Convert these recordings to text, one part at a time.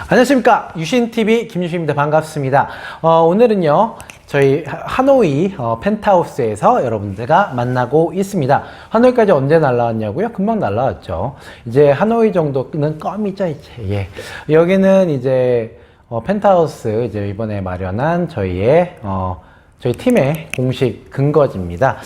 안녕하십니까, 유신TV 김유신입니다. 반갑습니다. 오늘은요 저희 하노이 펜트하우스에서 여러분들과 만나고 있습니다. 하노이까지 언제 날라왔냐고요? 금방 날라왔죠. 이제 하노이 정도는 껌이죠 이제. 예. 여기는 이제 펜트하우스 이제 이번에 마련한 저희 팀의 공식 근거지입니다.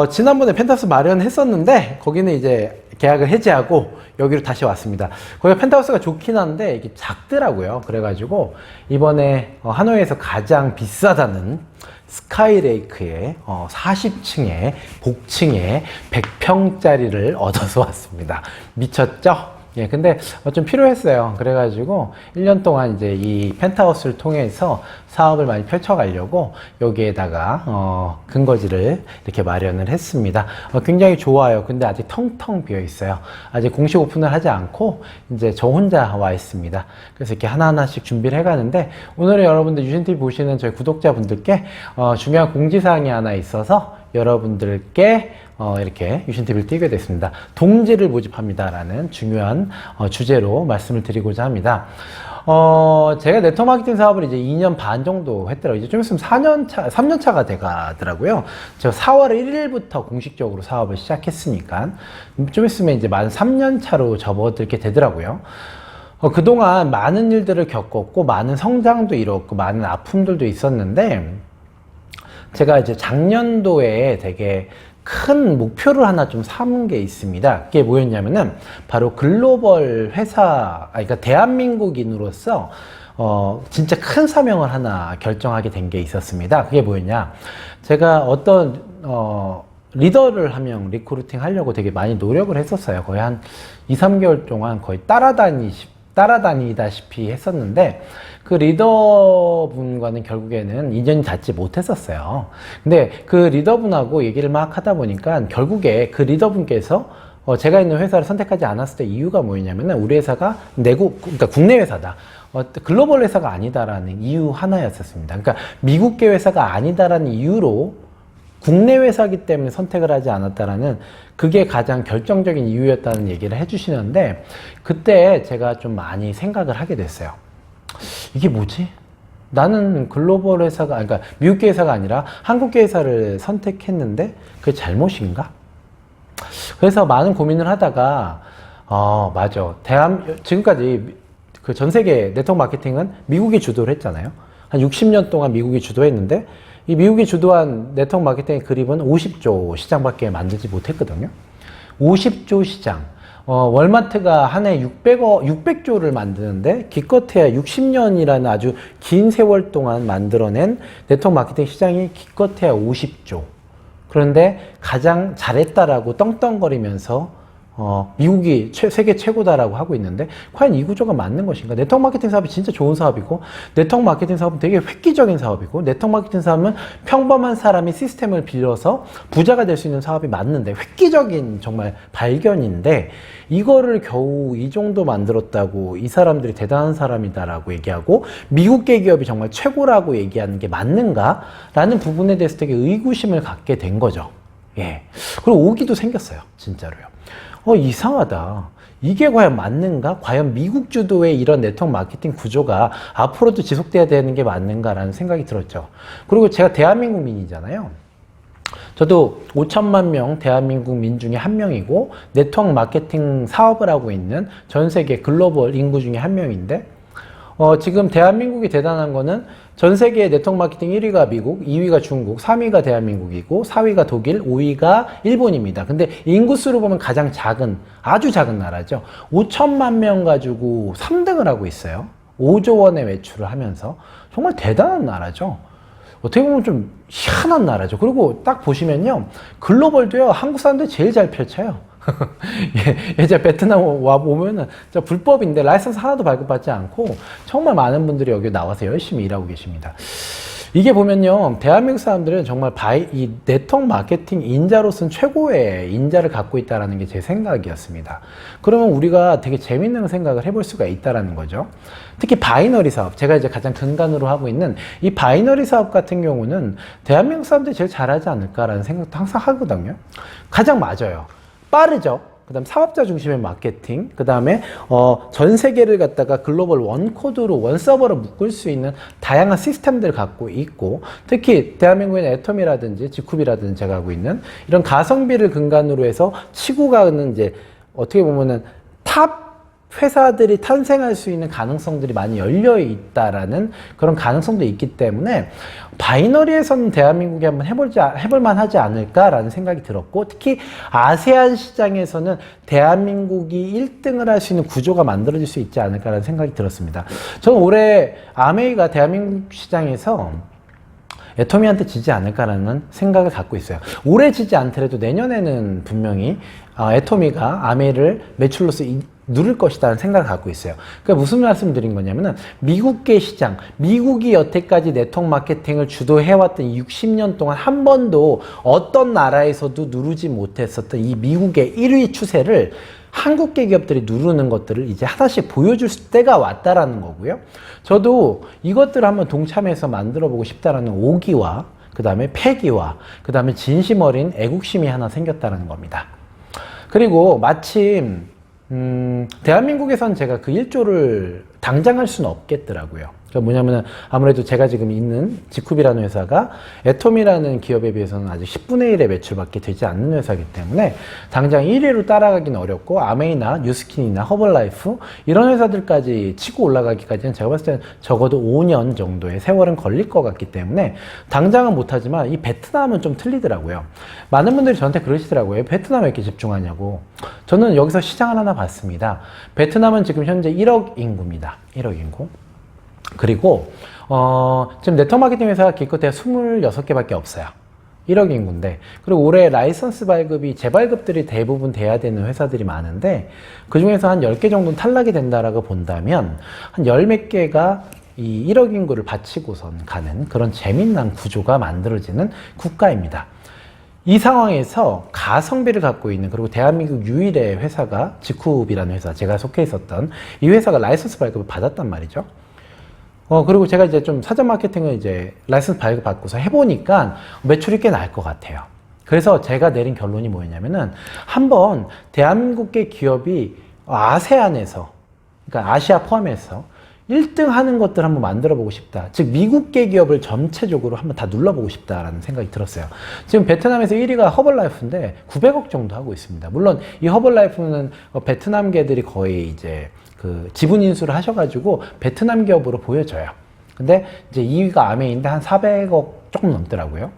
지난번에 펜트하우스 마련했었는데 거기는 이제 계약을 해지하고 여기로 다시 왔습니다. 거기가 펜트하우스가 좋긴 한데 이게 작더라고요. 그래가지고 이번에 하노이에서 가장 비싸다는 스카이레이크의 40층에 복층에 100평짜리를 얻어서 왔습니다. 미쳤죠? 예, 근데 좀 필요했어요. 그래가지고 1년 동안 이제 이 펜트하우스를 통해서 사업을 많이 펼쳐가려고 여기에다가 근거지를 이렇게 마련을 했습니다. 굉장히 좋아요. 근데 아직 텅텅 비어 있어요. 아직 공식 오픈을 하지 않고 이제 저 혼자 와 있습니다. 그래서 이렇게 하나하나씩 준비를 해가는데 오늘은 여러분들 유신TV 보시는 저희 구독자분들께 중요한 공지사항이 하나 있어서 여러분들께 이렇게 유신TV를 띄게 됐습니다. 동지를 모집합니다라는 중요한 주제로 말씀을 드리고자 합니다. 제가 네트워크 마케팅 사업을 이제 2년 반 정도 했더라고요. 이제 좀 있으면 3년 차가 돼 가더라고요. 제가 4월 1일부터 공식적으로 사업을 시작했으니까 좀 있으면 이제 만 3년 차로 접어들게 되더라고요. 그동안 많은 일들을 겪었고 많은 성장도 이뤘고 많은 아픔들도 있었는데 제가 이제 작년도에 되게 큰 목표를 하나 좀 삼은 게 있습니다. 그게 뭐였냐면은 바로 글로벌 회사, 그러니까 대한민국인으로서 진짜 큰 사명을 하나 결정하게 된 게 있었습니다. 그게 뭐였냐? 제가 어떤 리더를 한 명 리크루팅 하려고 되게 많이 노력을 했었어요. 거의 한 2, 3개월 동안 거의 따라다니다시피 했었는데 그 리더분과는 결국에는 인연이 닿지 못했었어요. 근데 그 리더분하고 얘기를 막 하다 보니까 결국에 그 리더분께서 제가 있는 회사를 선택하지 않았을 때 이유가 뭐였냐면은 우리 회사가 그러니까 국내 회사다. 글로벌 회사가 아니다라는 이유 하나였었습니다. 그러니까 미국계 회사가 아니다라는 이유로 국내 회사이기 때문에 선택을 하지 않았다라는 그게 가장 결정적인 이유였다는 얘기를 해주시는데 그때 제가 좀 많이 생각을 하게 됐어요. 이게 뭐지? 나는 글로벌 회사가, 그러니까 미국계 회사가 아니라 한국계 회사를 선택했는데 그게 잘못인가? 그래서 많은 고민을 하다가 맞아. 지금까지 그 전 세계 네트워크 마케팅은 미국이 주도를 했잖아요. 한 60년 동안 미국이 주도했는데 이 미국이 주도한 네트워크 마케팅의 그립은 50조 시장밖에 만들지 못했거든요. 50조 시장. 월마트가 한 해 600조를 만드는데 기껏해야 60년이라는 아주 긴 세월 동안 만들어낸 네트워크 마케팅 시장이 기껏해야 50조. 그런데 가장 잘했다라고 떵떵거리면서 미국이 세계 최고다라고 하고 있는데 과연 이 구조가 맞는 것인가? 네트워크 마케팅 사업이 진짜 좋은 사업이고 네트워크 마케팅 사업은 되게 획기적인 사업이고 네트워크 마케팅 사업은 평범한 사람이 시스템을 빌려서 부자가 될 수 있는 사업이 맞는데 획기적인 정말 발견인데 이거를 겨우 이 정도 만들었다고 이 사람들이 대단한 사람이다라고 얘기하고 미국계 기업이 정말 최고라고 얘기하는 게 맞는가? 라는 부분에 대해서 되게 의구심을 갖게 된 거죠. 예. 그리고 오기도 생겼어요. 진짜로요. 이상하다. 이게 과연 맞는가? 과연 미국 주도의 이런 네트워크 마케팅 구조가 앞으로도 지속돼야 되는 게 맞는가라는 생각이 들었죠. 그리고 제가 대한민국민이잖아요. 저도 5천만 명 대한민국 민 중에 한 명이고 네트워크 마케팅 사업을 하고 있는 전 세계 글로벌 인구 중에 한 명인데 지금 대한민국이 대단한 거는 전 세계 네트워크 마케팅 1위가 미국, 2위가 중국, 3위가 대한민국이고 4위가 독일, 5위가 일본입니다. 근데 인구수로 보면 가장 작은, 아주 작은 나라죠. 5천만 명 가지고 3등을 하고 있어요. 5조 원의 매출을 하면서 정말 대단한 나라죠. 어떻게 보면 좀 희한한 나라죠. 그리고 딱 보시면요. 글로벌도요. 한국 사람들이 제일 잘 펼쳐요. 예전 베트남 와보면은 불법인데 라이선스 하나도 발급받지 않고 정말 많은 분들이 여기 나와서 열심히 일하고 계십니다. 이게 보면요, 대한민국 사람들은 정말 이 네트워크 마케팅 인자로서는 최고의 인자를 갖고 있다는 게 제 생각이었습니다. 그러면 우리가 되게 재밌는 생각을 해볼 수가 있다는 거죠. 특히 바이너리 사업, 제가 이제 가장 근간으로 하고 있는 이 바이너리 사업 같은 경우는 대한민국 사람들이 제일 잘하지 않을까라는 생각도 항상 하거든요. 가장 맞아요. 빠르죠. 그다음 사업자 중심의 마케팅, 그다음에 전 세계를 갖다가 글로벌 원 코드로 원 서버로 묶을 수 있는 다양한 시스템들을 갖고 있고, 특히 대한민국의 애톰이라든지 지쿠비라든지 제가 하고 있는 이런 가성비를 근간으로 해서 치고 가는 이제 어떻게 보면은 탑 회사들이 탄생할 수 있는 가능성들이 많이 열려 있다라는 그런 가능성도 있기 때문에 바이너리에서는 대한민국이 한번 해볼만 하지 않을까라는 생각이 들었고, 특히 아세안 시장에서는 대한민국이 1등을 할 수 있는 구조가 만들어질 수 있지 않을까라는 생각이 들었습니다. 저는 올해 아메이가 대한민국 시장에서 애토미한테 지지 않을까라는 생각을 갖고 있어요. 올해 지지 않더라도 내년에는 분명히 애토미가 아메이를 매출로서 누를 것이라는 생각을 갖고 있어요. 그러니까 무슨 말씀 드린 거냐면은 미국계 시장, 미국이 여태까지 네트워크 마케팅을 주도해왔던 60년 동안 한 번도 어떤 나라에서도 누르지 못했었던 이 미국의 1위 추세를 한국계 기업들이 누르는 것들을 이제 하나씩 보여줄 때가 왔다라는 거고요. 저도 이것들을 한번 동참해서 만들어 보고 싶다라는 오기와 그 다음에 패기와 그 다음에 진심 어린 애국심이 하나 생겼다는 겁니다. 그리고 마침 대한민국에선 제가 그 1조를 당장 할 수는 없겠더라고요. 그러니까 뭐냐면은 아무래도 제가 지금 있는 지쿠비라는 회사가 애톰이라는 기업에 비해서는 아직 10분의 1의 매출밖에 되지 않는 회사이기 때문에 당장 1위로 따라가기는 어렵고, 아메이나 뉴스킨이나 허벌라이프 이런 회사들까지 치고 올라가기까지는 제가 봤을 때는 적어도 5년 정도의 세월은 걸릴 것 같기 때문에 당장은 못하지만, 이 베트남은 좀 틀리더라고요. 많은 분들이 저한테 그러시더라고요. 베트남에 이렇게 집중하냐고. 저는 여기서 시장을 하나 봤습니다. 베트남은 지금 현재 1억 인구입니다. 1억 인구. 그리고 지금 네트워크 마케팅 회사가 기껏해야 26개밖에 없어요. 1억 인구인데, 그리고 올해 라이선스 발급이 재발급들이 대부분 돼야 되는 회사들이 많은데, 그 중에서 한 10개 정도는 탈락이 된다라고 본다면 한 10몇 개가 이 1억 인구를 바치고선 가는 그런 재미난 구조가 만들어지는 국가입니다. 이 상황에서 가성비를 갖고 있는, 그리고 대한민국 유일의 회사가 지쿠비라는 회사, 제가 속해 있었던 이 회사가 라이선스 발급을 받았단 말이죠. 그리고 제가 이제 좀 사전 마케팅을 이제 라이선스 발급 받고서 해보니까 매출이 꽤 날 것 같아요. 그래서 제가 내린 결론이 뭐였냐면은, 한번 대한민국계 기업이 아세안에서, 그러니까 아시아 포함해서 1등 하는 것들 한번 만들어 보고 싶다. 즉 미국계 기업을 전체적으로 한번 다 눌러보고 싶다라는 생각이 들었어요. 지금 베트남에서 1위가 허벌라이프인데 900억 정도 하고 있습니다. 물론 이 허벌라이프는 베트남계들이 거의 이제 그 지분 인수를 하셔가지고 베트남 기업으로 보여져요. 근데 이제 2위가 아메인데 한 400억 조금 넘더라고요.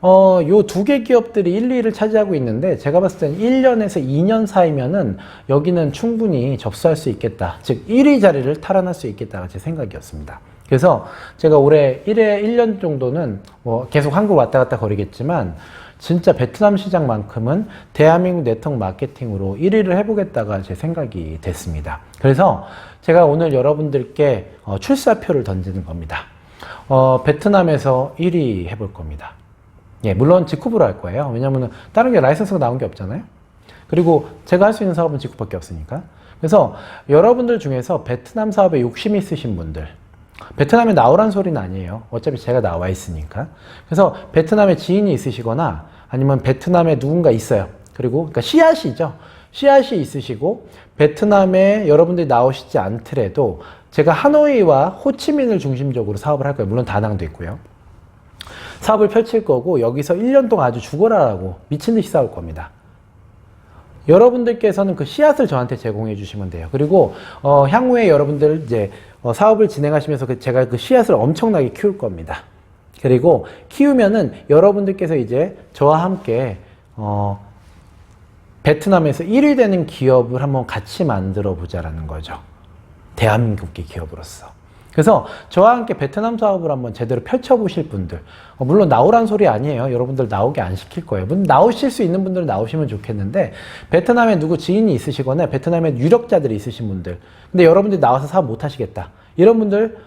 요 두 개 기업들이 1, 2위를 차지하고 있는데, 제가 봤을 때는 1년에서 2년 사이면은 여기는 충분히 접수할 수 있겠다. 즉 1위 자리를 탈환할 수 있겠다가 제 생각이었습니다. 그래서 제가 올해 1년 정도는 계속 한국 왔다 갔다 거리겠지만, 진짜 베트남 시장만큼은 대한민국 네트워크 마케팅으로 1위를 해보겠다가 제 생각이 됐습니다. 그래서 제가 오늘 여러분들께 출사표를 던지는 겁니다. 베트남에서 1위 해볼 겁니다. 예, 물론 지쿠브로 할 거예요. 왜냐면 다른 게 라이선스가 나온 게 없잖아요. 그리고 제가 할 수 있는 사업은 지쿠밖에 없으니까. 그래서 여러분들 중에서 베트남 사업에 욕심이 있으신 분들, 베트남에 나오란 소리는 아니에요. 어차피 제가 나와 있으니까. 그래서 베트남에 지인이 있으시거나 아니면 베트남에 누군가 있어요. 그리고 그러니까 씨앗이죠. 씨앗이 있으시고 베트남에 여러분들이 나오시지 않더라도 제가 하노이와 호치민을 중심적으로 사업을 할 거예요. 물론 다낭도 있고요. 사업을 펼칠 거고, 여기서 1년 동안 아주 죽어라라고 미친 듯이 싸울 겁니다. 여러분들께서는 그 씨앗을 저한테 제공해 주시면 돼요. 그리고 향후에 여러분들 이제 사업을 진행하시면서 제가 그 씨앗을 엄청나게 키울 겁니다. 그리고 키우면은 여러분들께서 이제 저와 함께 베트남에서 1위 되는 기업을 한번 같이 만들어 보자라는 거죠. 대한민국의 기업으로서. 그래서 저와 함께 베트남 사업을 한번 제대로 펼쳐보실 분들, 물론 나오란 소리 아니에요. 여러분들 나오게 안 시킬 거예요. 나오실 수 있는 분들은 나오시면 좋겠는데, 베트남에 누구 지인이 있으시거나 베트남에 유력자들이 있으신 분들, 근데 여러분들이 나와서 사업 못 하시겠다, 이런 분들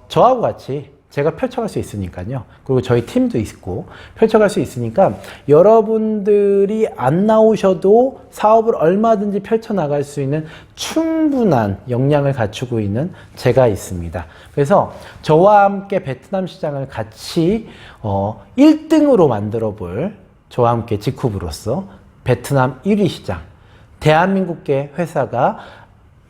저하고 같이 제가 펼쳐갈 수 있으니까요. 그리고 저희 팀도 있고 펼쳐갈 수 있으니까 여러분들이 안 나오셔도 사업을 얼마든지 펼쳐나갈 수 있는 충분한 역량을 갖추고 있는 제가 있습니다. 그래서 저와 함께 베트남 시장을 같이 1등으로 만들어 볼, 저와 함께 지쿠브로서 베트남 1위 시장, 대한민국계 회사가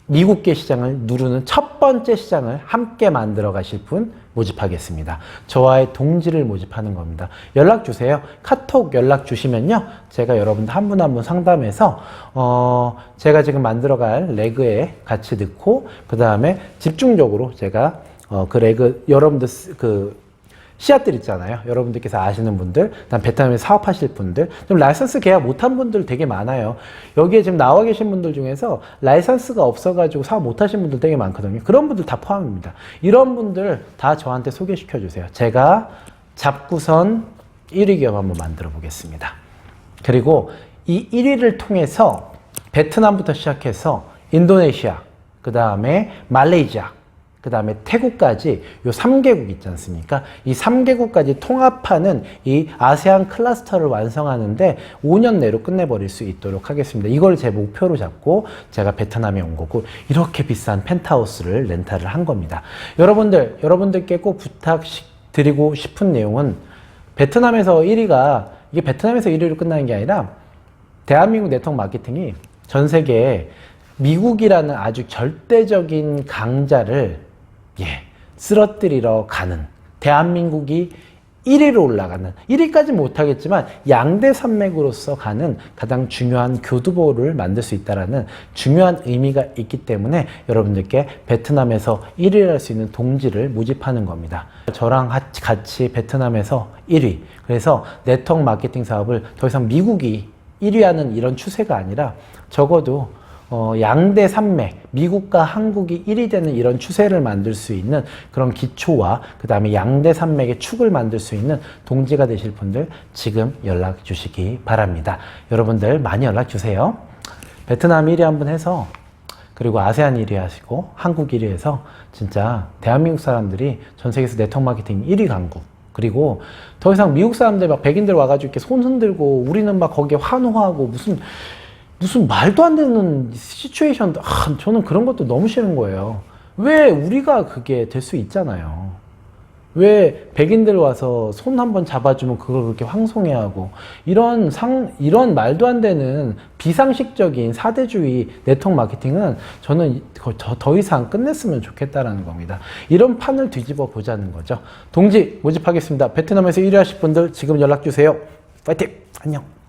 미국계 시장을 누르는 첫 번째 시장을 함께 만들어 가실 분 모집하겠습니다. 저와의 동지를 모집하는 겁니다. 연락 주세요. 카톡 연락 주시면요. 제가 여러분들 한 분 한 분 상담해서 제가 지금 만들어갈 레그에 같이 넣고 그 다음에 집중적으로 제가 그 레그 여러분들 그 씨앗들 있잖아요. 여러분들께서 아시는 분들, 그다음 베트남에 사업하실 분들, 좀 라이선스 계약 못한 분들 되게 많아요. 여기에 지금 나와 계신 분들 중에서 라이선스가 없어가지고 사업 못하신 분들 되게 많거든요. 그런 분들 다 포함입니다. 이런 분들 다 저한테 소개시켜 주세요. 제가 잡고선 1위 기업 한번 만들어 보겠습니다. 그리고 이 1위를 통해서 베트남부터 시작해서 인도네시아, 그 다음에 말레이시아, 그 다음에 태국까지 요 3개국 있지 않습니까? 이 3개국까지 통합하는 이 아세안 클러스터를 완성하는데 5년 내로 끝내버릴 수 있도록 하겠습니다. 이걸 제 목표로 잡고 제가 베트남에 온 거고 이렇게 비싼 펜트하우스를 렌탈을 한 겁니다. 여러분들께 꼭 부탁드리고 싶은 내용은 베트남에서 1위가 이게 베트남에서 1위로 끝나는 게 아니라 대한민국 네트워크 마케팅이 전 세계에 미국이라는 아주 절대적인 강자를 쓰러뜨리러 가는 대한민국이 1위로 올라가는 1위까지 못하겠지만 양대 산맥으로서 가는 가장 중요한 교두보를 만들 수 있다는 중요한 의미가 있기 때문에 여러분들께 베트남에서 1위를 할 수 있는 동지를 모집하는 겁니다. 저랑 같이 베트남에서 1위 그래서 네트워크 마케팅 사업을 더 이상 미국이 1위하는 이런 추세가 아니라 적어도 양대 산맥, 미국과 한국이 1위 되는 이런 추세를 만들 수 있는 그런 기초와 그 다음에 양대 산맥의 축을 만들 수 있는 동지가 되실 분들 지금 연락 주시기 바랍니다. 여러분들 많이 연락 주세요. 베트남 1위 한번 해서 그리고 아세안 1위 하시고 한국 1위 해서 진짜 대한민국 사람들이 전 세계에서 네트워크 마케팅 1위 강국 그리고 더 이상 미국 사람들 막 백인들 와가지고 이렇게 손 흔들고 우리는 막 거기에 환호하고 무슨 말도 안 되는 시츄에이션, 저는 그런 것도 너무 싫은 거예요. 왜 우리가 그게 될 수 있잖아요. 왜 백인들 와서 손 한번 잡아주면 그걸 그렇게 황송해하고 이런 말도 안 되는 비상식적인 사대주의 네트워크 마케팅은 저는 더 이상 끝냈으면 좋겠다라는 겁니다. 이런 판을 뒤집어 보자는 거죠. 동지 모집하겠습니다. 베트남에서 1위 하실 분들 지금 연락 주세요. 파이팅! 안녕!